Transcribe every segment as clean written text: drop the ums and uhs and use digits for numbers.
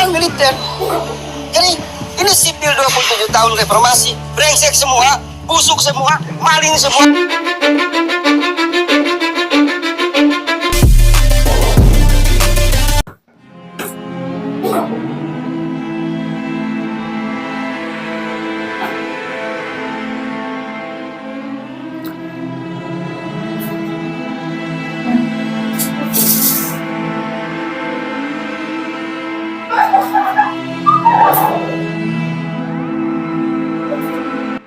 bukan militer. Jadi ini sipil 27 tahun reformasi, brengsek semua, busuk semua, maling semua.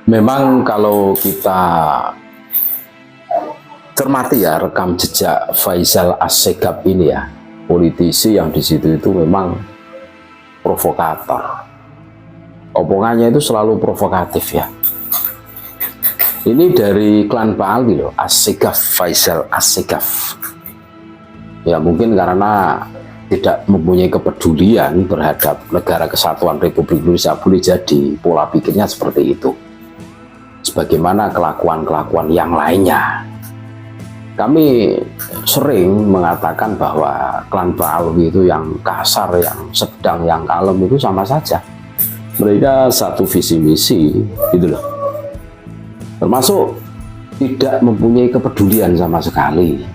Memang kalau kita cermati ya rekam jejak Faisal Assegaf ini ya, politisi yang di situ itu memang provokator. Omongannya itu selalu provokatif ya. Ini dari klan Bali loh, Assegaf, Faisal Assegaf. Ya mungkin karena tidak mempunyai kepedulian terhadap negara kesatuan Republik Indonesia, boleh jadi pola pikirnya seperti itu. Sebagaimana kelakuan-kelakuan yang lainnya. Kami sering mengatakan bahwa klan Bali itu yang kasar, yang sedang, yang kalem itu sama saja. Mereka satu visi misi, gitu loh. Termasuk tidak mempunyai kepedulian sama sekali.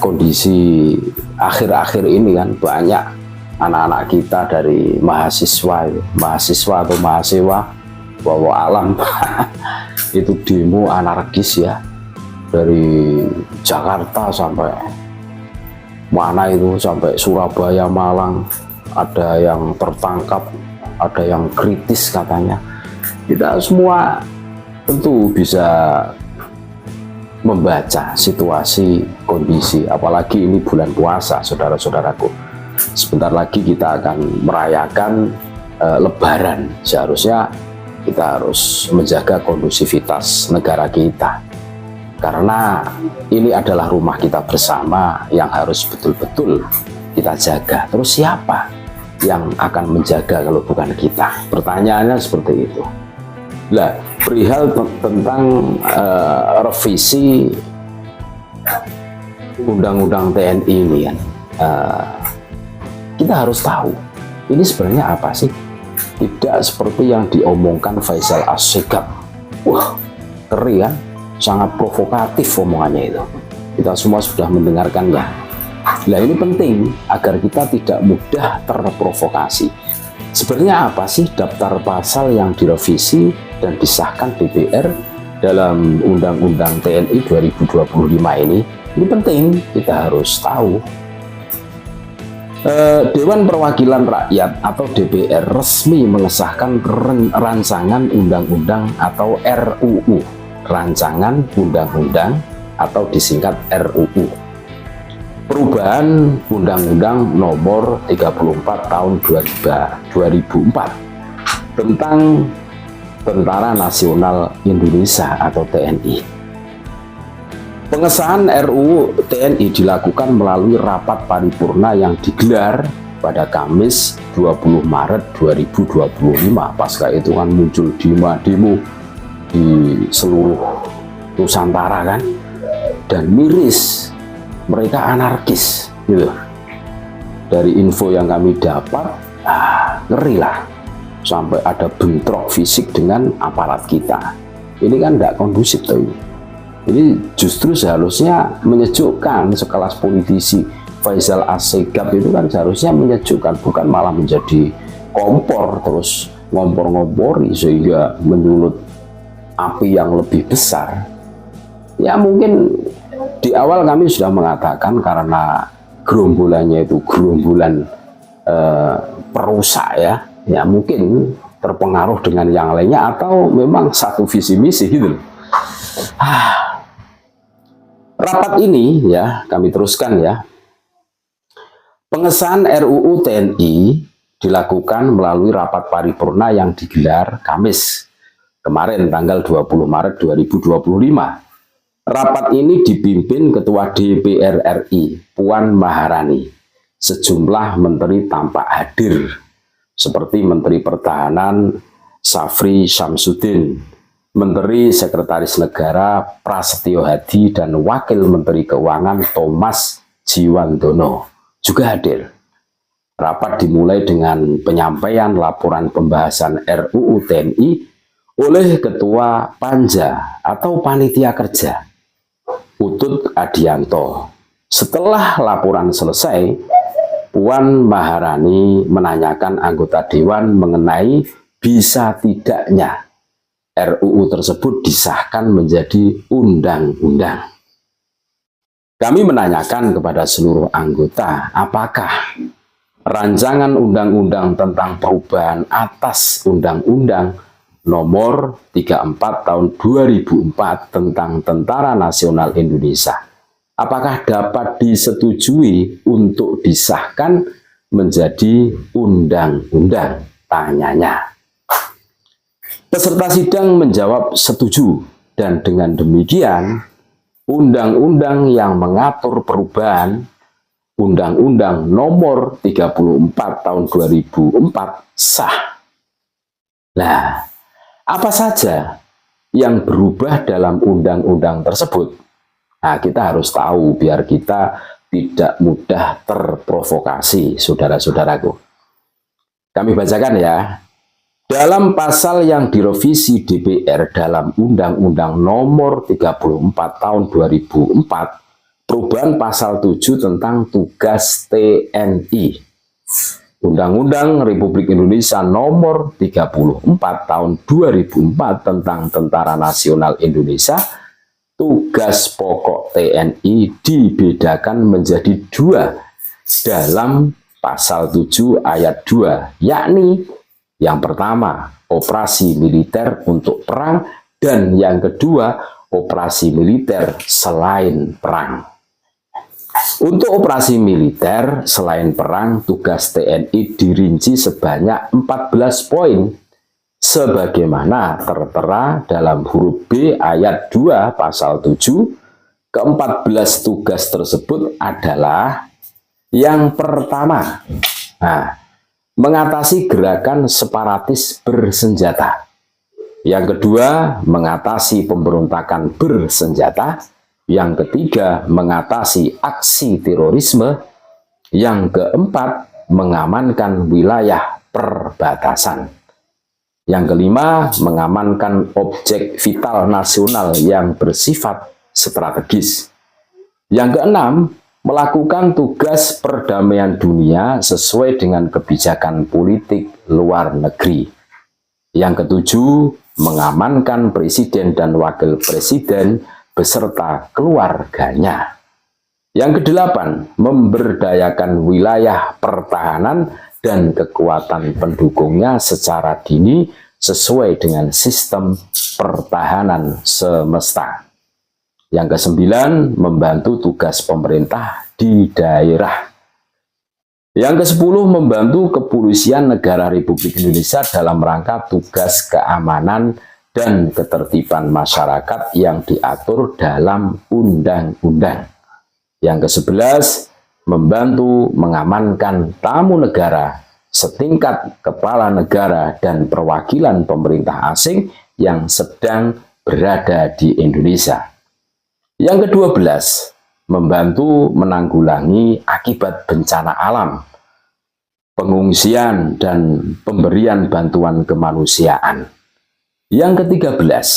Kondisi akhir-akhir ini kan banyak anak-anak kita dari mahasiswa atau mahasiswa bawa alam itu demo anarkis ya, dari Jakarta sampai mana itu, sampai Surabaya, Malang, ada yang tertangkap, ada yang kritis katanya. Kita semua tentu bisa membaca situasi kondisi, apalagi ini bulan puasa saudara-saudaraku. Sebentar lagi kita akan merayakan Lebaran. Seharusnya kita harus menjaga kondusivitas negara kita, karena ini adalah rumah kita bersama yang harus betul-betul kita jaga. Terus siapa yang akan menjaga kalau bukan kita? Pertanyaannya seperti itu. Nah, perihal tentang revisi Undang-Undang TNI ini kan, kita harus tahu ini sebenarnya apa sih? Tidak seperti yang diomongkan Faisal Assegaf. Wah, ngeri kan? Sangat provokatif omongannya itu. Kita semua sudah mendengarkannya. Nah, ini penting agar kita tidak mudah terprovokasi. Sebenarnya apa sih daftar pasal yang direvisi dan disahkan DPR dalam Undang-Undang TNI 2025 ini? Ini penting, kita harus tahu. Dewan Perwakilan Rakyat atau DPR resmi mengesahkan rancangan undang-undang atau RUU, rancangan undang-undang atau disingkat RUU, perubahan Undang-Undang Nomor 34 Tahun 2004 tentang Tentara Nasional Indonesia atau TNI. Pengesahan RUU TNI dilakukan melalui rapat paripurna yang digelar pada Kamis 20 Maret 2025. Pasca itu kan muncul demo di seluruh Nusantara kan, dan miris, mereka anarkis gitu. Dari info yang kami dapat, ngeri lah, sampai ada bentrok fisik dengan aparat kita. Ini kan tidak kondusif tuh. Ini justru seharusnya menyejukkan. Sekelas politisi Faisal Assegaf itu kan seharusnya menyejukkan, bukan malah menjadi kompor, terus ngompor-ngompori sehingga menyulut api yang lebih besar. Ya mungkin di awal kami sudah mengatakan karena gerombolannya itu gerombolan perusak ya mungkin terpengaruh dengan yang lainnya atau memang satu visi misi gitu. Rapat ini ya kami teruskan ya. Pengesahan RUU TNI dilakukan melalui rapat paripurna yang digelar Kamis kemarin tanggal 20 Maret 2025. Rapat ini dipimpin Ketua DPR RI Puan Maharani. Sejumlah menteri tampak hadir seperti Menteri Pertahanan Syafri Syamsuddin, Menteri Sekretaris Negara Prasetyo Hadi, dan Wakil Menteri Keuangan Thomas Jiwandono juga hadir. Rapat dimulai dengan penyampaian laporan pembahasan RUU TNI oleh Ketua Panja atau Panitia Kerja, Utut Adianto. Setelah laporan selesai, Puan Maharani menanyakan anggota Dewan mengenai bisa tidaknya RUU tersebut disahkan menjadi undang-undang. Kami menanyakan kepada seluruh anggota, apakah rancangan undang-undang tentang perubahan atas Undang-Undang Nomor 34 Tahun 2004 tentang Tentara Nasional Indonesia, apakah dapat disetujui untuk disahkan menjadi undang-undang? Tanyanya. Peserta sidang menjawab setuju, dan dengan demikian undang-undang yang mengatur perubahan Undang-Undang Nomor 34 Tahun 2004 sah. Nah, apa saja yang berubah dalam undang-undang tersebut? Nah, kita harus tahu biar kita tidak mudah terprovokasi, saudara-saudaraku. Kami bacakan ya. Dalam pasal yang direvisi DPR dalam Undang-Undang Nomor 34 Tahun 2004, perubahan pasal 7 tentang tugas TNI. Undang-Undang Republik Indonesia Nomor 34 Tahun 2004 tentang Tentara Nasional Indonesia, tugas pokok TNI dibedakan menjadi dua dalam pasal 7 ayat 2, yakni yang pertama, operasi militer untuk perang, dan yang kedua, operasi militer selain perang. Untuk operasi militer selain perang, tugas TNI dirinci sebanyak 14 poin, sebagaimana tertera dalam huruf B ayat 2 pasal 7. Ke-14 tugas tersebut adalah yang pertama, mengatasi gerakan separatis bersenjata. Yang kedua, mengatasi pemberontakan bersenjata. Yang ketiga, mengatasi aksi terorisme. Yang keempat, mengamankan wilayah perbatasan. Yang kelima, mengamankan objek vital nasional yang bersifat strategis. Yang keenam, melakukan tugas perdamaian dunia sesuai dengan kebijakan politik luar negeri. Yang ketujuh, mengamankan presiden dan wakil presiden beserta keluarganya. Yang kedelapan, memberdayakan wilayah pertahanan dan kekuatan pendukungnya secara dini sesuai dengan sistem pertahanan semesta. Yang kesembilan, membantu tugas pemerintah di daerah. Yang ke-10, membantu kepolisian negara Republik Indonesia dalam rangka tugas keamanan dan ketertiban masyarakat yang diatur dalam undang-undang. Yang ke-11, membantu mengamankan tamu negara setingkat kepala negara dan perwakilan pemerintah asing yang sedang berada di Indonesia. Yang ke-12, membantu menanggulangi akibat bencana alam, pengungsian, dan pemberian bantuan kemanusiaan. Yang ke-13,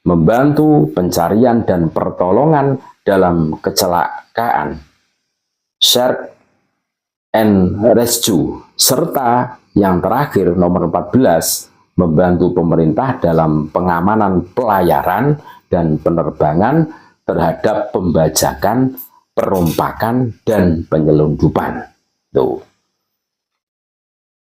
membantu pencarian dan pertolongan dalam kecelakaan, search and rescue, serta yang terakhir nomor 14, membantu pemerintah dalam pengamanan pelayaran dan penerbangan terhadap pembajakan, perompakan, dan penyelundupan. Tuh.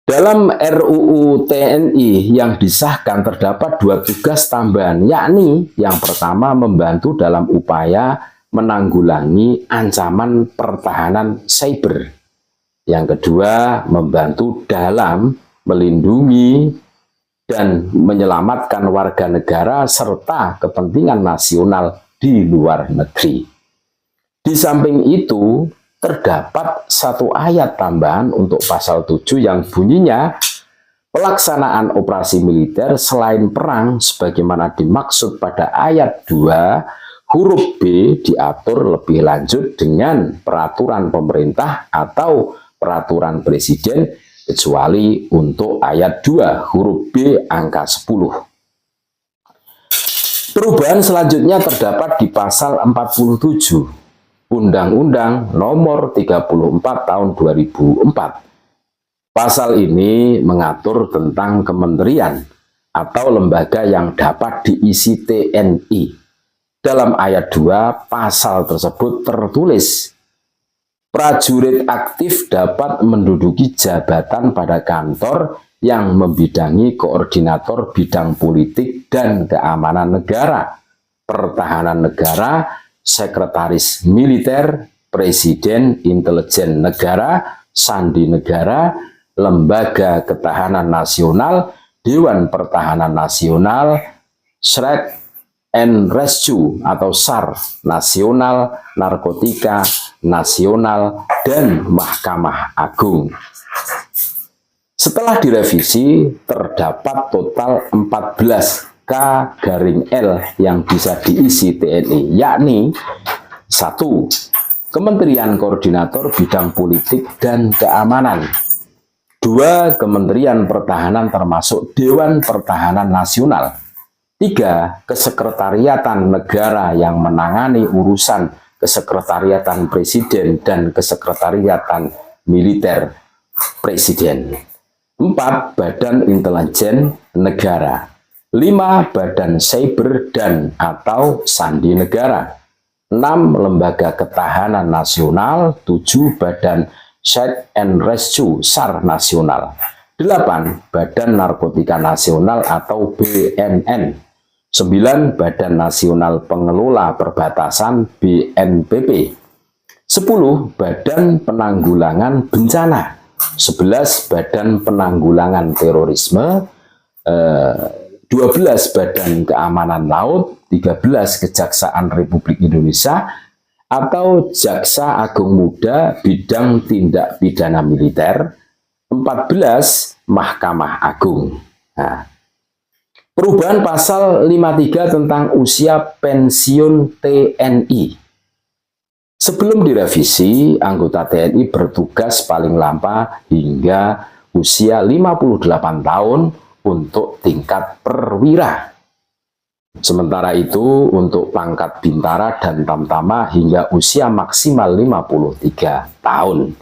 Dalam RUU TNI yang disahkan terdapat dua tugas tambahan, yakni yang pertama membantu dalam upaya menanggulangi ancaman pertahanan cyber. Yang kedua, membantu dalam melindungi dan menyelamatkan warga negara serta kepentingan nasional di luar negeri. Di samping itu, terdapat satu ayat tambahan untuk pasal 7 yang bunyinya, pelaksanaan operasi militer selain perang sebagaimana dimaksud pada ayat 2 huruf B diatur lebih lanjut dengan peraturan pemerintah atau peraturan presiden kecuali untuk ayat 2 huruf B angka 10. Perubahan selanjutnya terdapat di pasal 47 Undang-Undang Nomor 34 Tahun 2004. Pasal ini mengatur tentang kementerian atau lembaga yang dapat diisi TNI. Dalam ayat 2 pasal tersebut tertulis, prajurit aktif dapat menduduki jabatan pada kantor yang membidangi koordinator bidang politik dan keamanan negara, pertahanan negara, sekretaris militer, presiden, intelijen negara, sandi negara, lembaga ketahanan nasional, Dewan Pertahanan Nasional, Search and Rescue atau SAR nasional, narkotika nasional, dan Mahkamah Agung. Setelah direvisi, terdapat total 14 K-L yang bisa diisi TNI, yakni 1. Kementerian Koordinator Bidang Politik dan Keamanan. 2. Kementerian Pertahanan termasuk Dewan Pertahanan Nasional. 3. Kesekretariatan negara yang menangani urusan kesekretariatan presiden dan kesekretariatan militer presiden. 4. Badan Intelijen Negara. 5. Badan Cyber dan atau Sandi Negara. 6. Lembaga Ketahanan Nasional. 7. Badan Search and Rescue SAR Nasional. 8. Badan Narkotika Nasional atau BNN. 9. Badan Nasional Pengelola Perbatasan BNPB. 10. Badan Penanggulangan Bencana. 11. Badan Penanggulangan Terorisme, 12. Badan Keamanan Laut, 13. Kejaksaan Republik Indonesia atau Jaksa Agung Muda Bidang Tindak Pidana Militer, 14. Mahkamah Agung. Nah, perubahan pasal 53 tentang usia pensiun TNI. Sebelum direvisi, anggota TNI bertugas paling lama hingga usia 58 tahun untuk tingkat perwira. Sementara itu, untuk pangkat bintara dan tamtama hingga usia maksimal 53 tahun.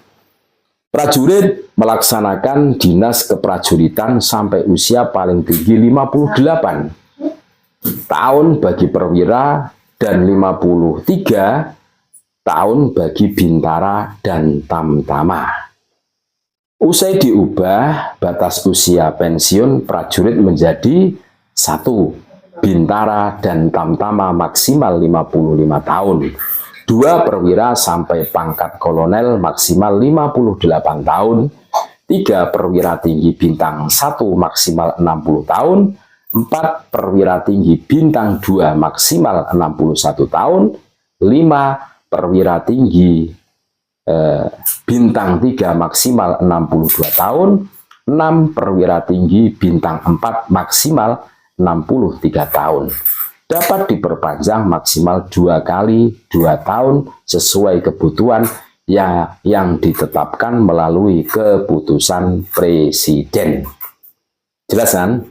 Prajurit melaksanakan dinas keprajuritan sampai usia paling tinggi 58 tahun bagi perwira dan 53 tahun bagi bintara dan tamtama. Usai diubah, batas usia pensiun prajurit menjadi 1. Bintara dan tamtama maksimal 55 tahun. 2. Perwira sampai pangkat kolonel maksimal 58 tahun. 3. Perwira tinggi bintang 1 maksimal 60 tahun. 4. Perwira tinggi bintang 2 maksimal 61 tahun. 5. Perwira tinggi bintang 3 maksimal 62 tahun. 6. Perwira tinggi bintang 4 maksimal 63 tahun. Dapat diperpanjang maksimal 2 kali 2 tahun sesuai kebutuhan yang ditetapkan melalui keputusan presiden. Jelas kan?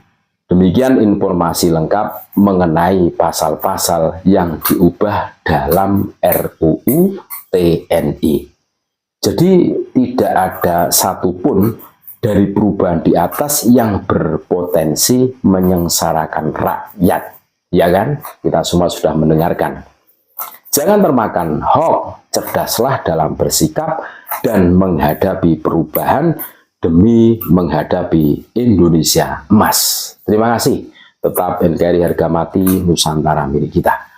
Demikian informasi lengkap mengenai pasal-pasal yang diubah dalam RUU TNI. Jadi tidak ada satupun dari perubahan di atas yang berpotensi menyengsarakan rakyat. Ya kan? Kita semua sudah mendengarkan. Jangan termakan hoax, cerdaslah dalam bersikap dan menghadapi perubahan demi menghadapi Indonesia emas. Terima kasih. Tetap NKRI harga mati, Nusantara milik kita.